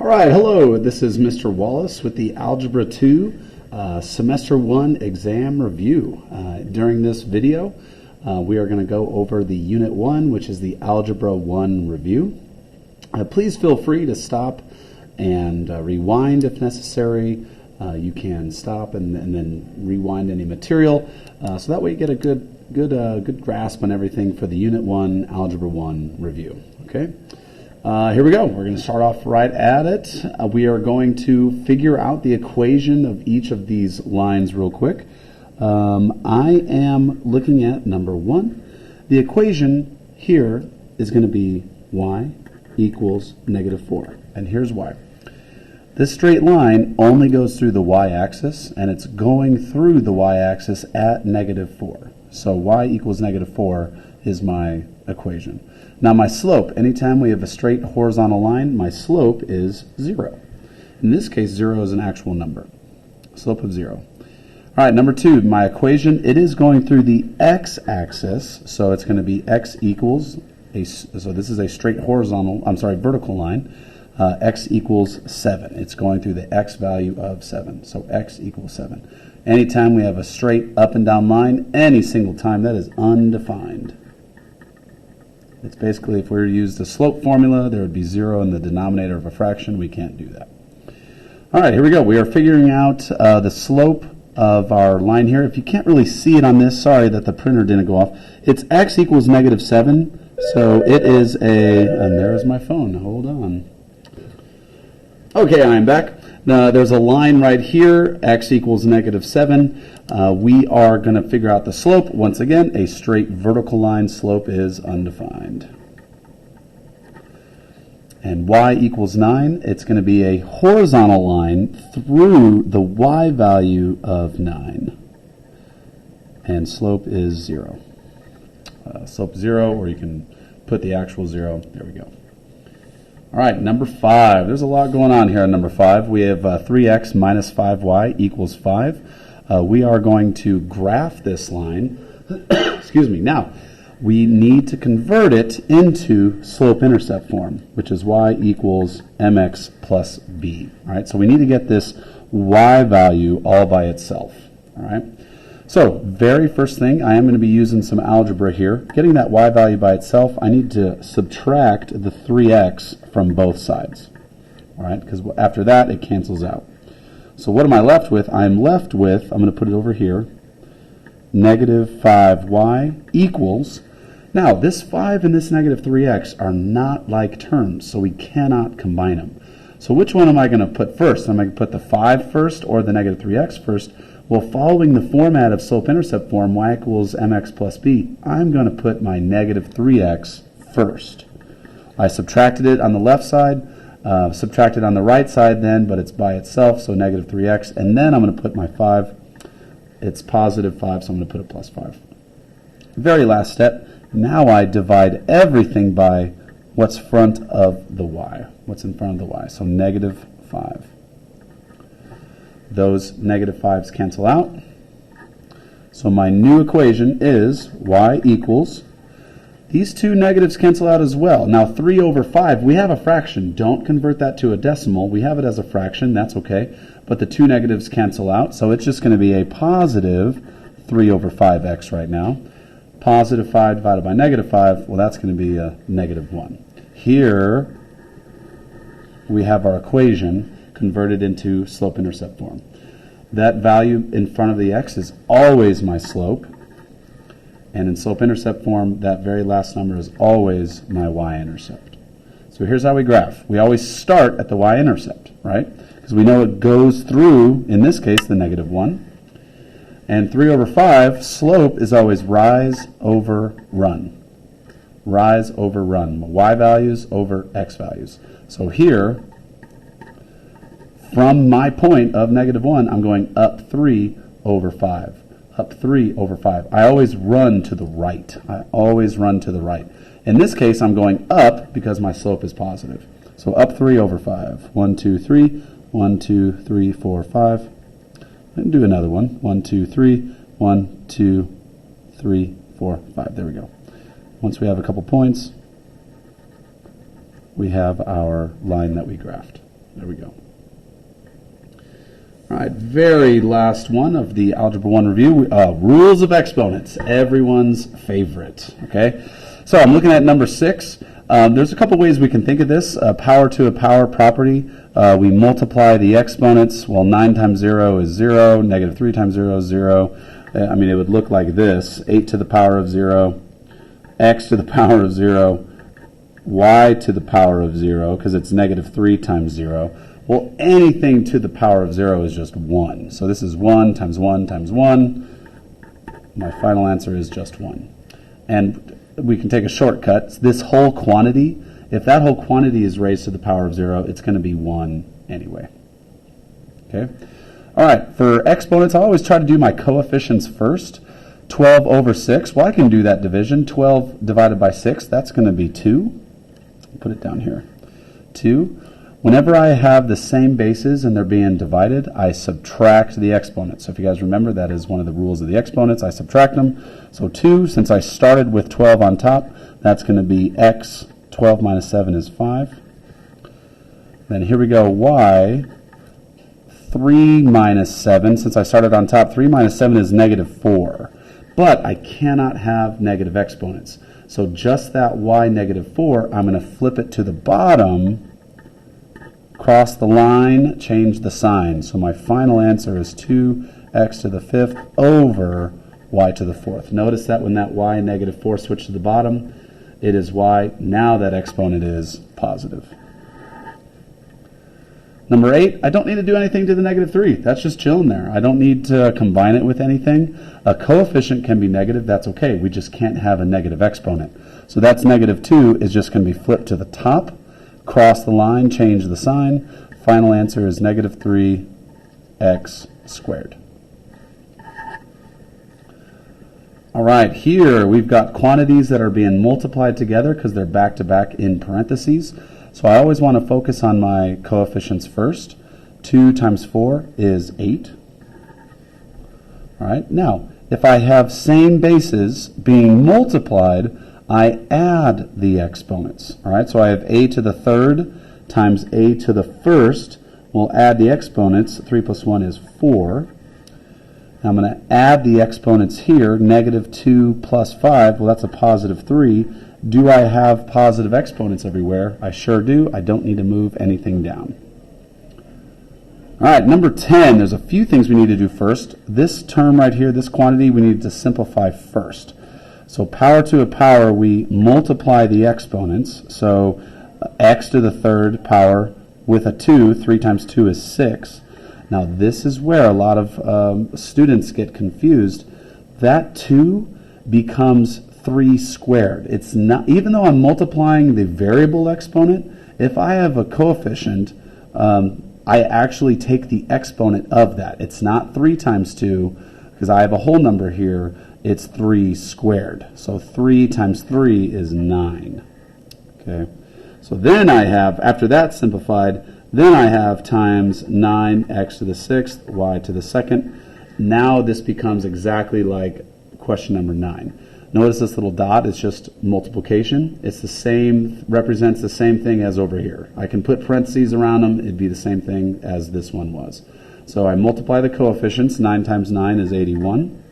All right, hello, this is Mr. Wallace with the Algebra 2 Semester 1 exam review. During this video, we are going to go over the Unit 1, which is the Algebra 1 review. Please feel free to stop and rewind if necessary. You can stop and then rewind any material, so that way you get a good grasp on everything for the Unit 1 Algebra 1 review. Okay. Here we go. We're going to start off right at it. We are going to figure out the equation of each of these lines real quick. I am looking at number 1. The equation here is going to be y equals -4. And here's why. This straight line only goes through the y-axis, and it's going through the y-axis at -4. So y equals -4 is my equation. Now my slope, anytime we have a straight horizontal line, my slope is 0. In this case, 0 is an actual number. Slope of 0. All right, number 2, my equation, it is going through the x-axis, so it's going to be x equals, so this is a straight vertical line, x equals 7. It's going through the x value of 7, so x equals 7. Anytime we have a straight up and down line, any single time, that is undefined. It's basically, if we were to use the slope formula, there would be 0 in the denominator of a fraction. We can't do that. All right, here we go. We are figuring out the slope of our line here. If you can't really see it on this, sorry that the printer didn't go off. It's x equals -7, so it is and there's my phone. Hold on. Okay, I'm back. There's a line right here, x equals -7. We are going to figure out the slope. Once again, a straight vertical line, slope is undefined. And y equals 9. It's going to be a horizontal line through the y value of 9. And slope is 0. Slope 0, or you can put the actual 0. There we go. All right, number 5. There's a lot going on here on number 5. We have 3x minus 5y equals 5. We are going to graph this line. Excuse me. Now, we need to convert it into slope-intercept form, which is y equals mx plus b. All right, so we need to get this y value all by itself. All right. So, very first thing, I am going to be using some algebra here. Getting that y value by itself, I need to subtract the 3x from both sides. All right, because after that, it cancels out. So what am I left with? I'm left with, I'm going to put it over here, -5y equals, now this 5 and this -3x are not like terms, so we cannot combine them. So which one am I going to put first? Am I going to put the 5 first or the -3x first? Well, following the format of slope-intercept form, y equals mx plus b, I'm going to put my -3x first. I subtracted it on the left side, subtracted on the right side then, but it's by itself, so -3x, and then I'm going to put my 5. It's +5, so I'm going to put a +5. Very last step, now I divide everything by what's front of the y, what's in front of the y, so -5. Those -5's cancel out. So my new equation is y equals, these two negatives cancel out as well. Now 3 over 5, we have a fraction. Don't convert that to a decimal. We have it as a fraction, that's okay. But the two negatives cancel out, so it's just going to be a positive 3 over 5x right now. Positive 5 divided by -5, well, that's going to be a -1. Here we have our equation converted into slope-intercept form. That value in front of the x is always my slope, and in slope-intercept form, that very last number is always my y-intercept. So here's how we graph. We always start at the y-intercept, right? Because we know it goes through, in this case, the -1. And 3 over 5, slope is always rise over run. Rise over run. Y values over x values. So here, from my point of -1, I'm going up 3 over 5. Up 3 over 5. I always run to the right. I always run to the right. In this case, I'm going up because my slope is positive. So up 3 over 5. 1, 2, 3. 1, 2, 3, 4, 5. And do another one. 1, 2, 3. 1, 2, 3, 4, 5. There we go. Once we have a couple points, we have our line that we graphed. There we go. All right, very last one of the Algebra 1 review, rules of exponents, everyone's favorite, okay? So I'm looking at number 6. There's a couple ways we can think of this. Power to a power property. We multiply the exponents. Well, 9 times 0 is 0. Negative 3 times 0 is 0. I mean, it would look like this. 8 to the power of 0. X to the power of 0. Y to the power of 0, because it's negative 3 times 0. Well, anything to the power of 0 is just 1. So this is 1 times 1 times 1. My final answer is just 1. And we can take a shortcut. This whole quantity, if that whole quantity is raised to the power of 0, it's going to be 1 anyway. Okay? All right, for exponents, I always try to do my coefficients first. 12 over 6, well, I can do that division. 12 divided by 6, that's going to be 2. Put it down here. 2. Whenever I have the same bases and they're being divided, I subtract the exponents. So if you guys remember, that is one of the rules of the exponents. I subtract them. So 2, since I started with 12 on top, that's going to be x. 12 minus 7 is 5. Then here we go, y. 3 minus 7, since I started on top, 3 minus 7 is negative 4. But I cannot have negative exponents. So just that y negative 4, I'm going to flip it to the bottom, cross the line, change the sign. So my final answer is 2x to the 5th over y to the 4th. Notice that when that y negative 4 switched to the bottom, it is y. Now that exponent is positive. Number 8, I don't need to do anything to the negative 3. That's just chilling there. I don't need to combine it with anything. A coefficient can be negative. That's okay. We just can't have a negative exponent. So that's negative 2 is just going to be flipped to the top, cross the line, change the sign. Final answer is negative 3x squared. All right, here we've got quantities that are being multiplied together because they're back-to-back in parentheses. So I always want to focus on my coefficients first. 2 times 4 is 8. All right, now, if I have same bases being multiplied, I add the exponents. All right, so I have a to the 3rd times a to the 1st. We'll add the exponents. 3 plus 1 is 4. Now I'm going to add the exponents here. Negative 2 plus 5, well, that's a positive 3. Do I have positive exponents everywhere? I sure do. I don't need to move anything down. All right, number 10, there's a few things we need to do first. This term right here, this quantity, we need to simplify first. So power to a power, we multiply the exponents. So x to the 3rd power with a 2, 3 times 2 is 6. Now this is where a lot of students get confused. That 2 becomes 3 squared. It's not, even though I'm multiplying the variable exponent, if I have a coefficient, I actually take the exponent of that. It's not 3 times 2, because I have a whole number here. It's 3 squared. So 3 times 3 is 9. Okay. So then I have, after that simplified, then I have times 9x to the 6th, y to the 2nd. Now this becomes exactly like question number 9. Notice this little dot is just multiplication. It's the same, represents the same thing as over here. I can put parentheses around them. It'd be the same thing as this one was. So I multiply the coefficients. 9 times 9 is 81.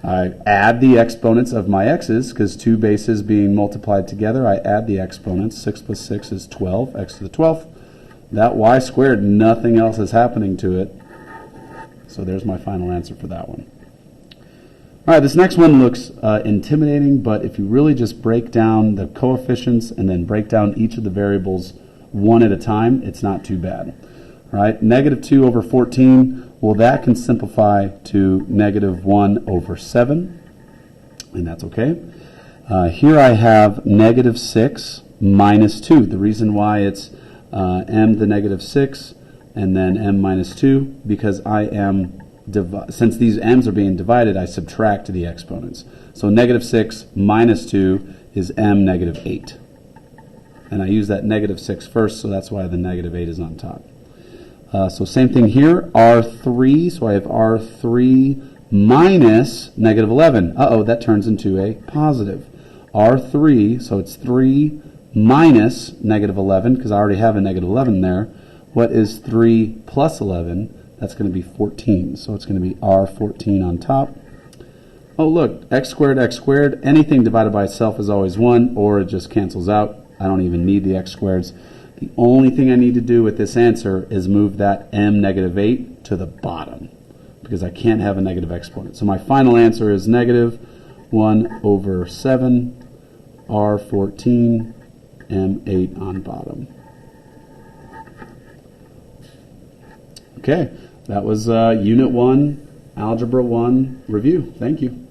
I add the exponents of my x's, because 2 bases being multiplied together, I add the exponents. 6 plus 6 is 12, x to the 12th. That y squared, nothing else is happening to it. So there's my final answer for that one. All right, this next one looks intimidating, but if you really just break down the coefficients and then break down each of the variables one at a time, it's not too bad. All right, negative 2 over 14, well, that can simplify to negative 1 over 7, and that's okay. Here I have negative 6 minus 2. The reason why it's m to the negative 6 and then m minus 2, because I am since these m's are being divided, I subtract the exponents. So negative 6 minus 2 is m negative 8. And I use that negative 6 first, so that's why the negative 8 is on top. So same thing here, R3, so I have R3 minus negative 11. Uh-oh, that turns into a positive. R3, so it's 3 minus negative 11, because I already have a negative 11 there. What is 3 plus 11? That's going to be 14. So it's going to be R14 on top. Oh, look, x squared. Anything divided by itself is always 1, or it just cancels out. I don't even need the x squareds. The only thing I need to do with this answer is move that m negative 8 to the bottom, because I can't have a negative exponent. So my final answer is negative 1 over 7, R14, M8 on bottom. Okay, that was Unit 1, Algebra 1 review. Thank you.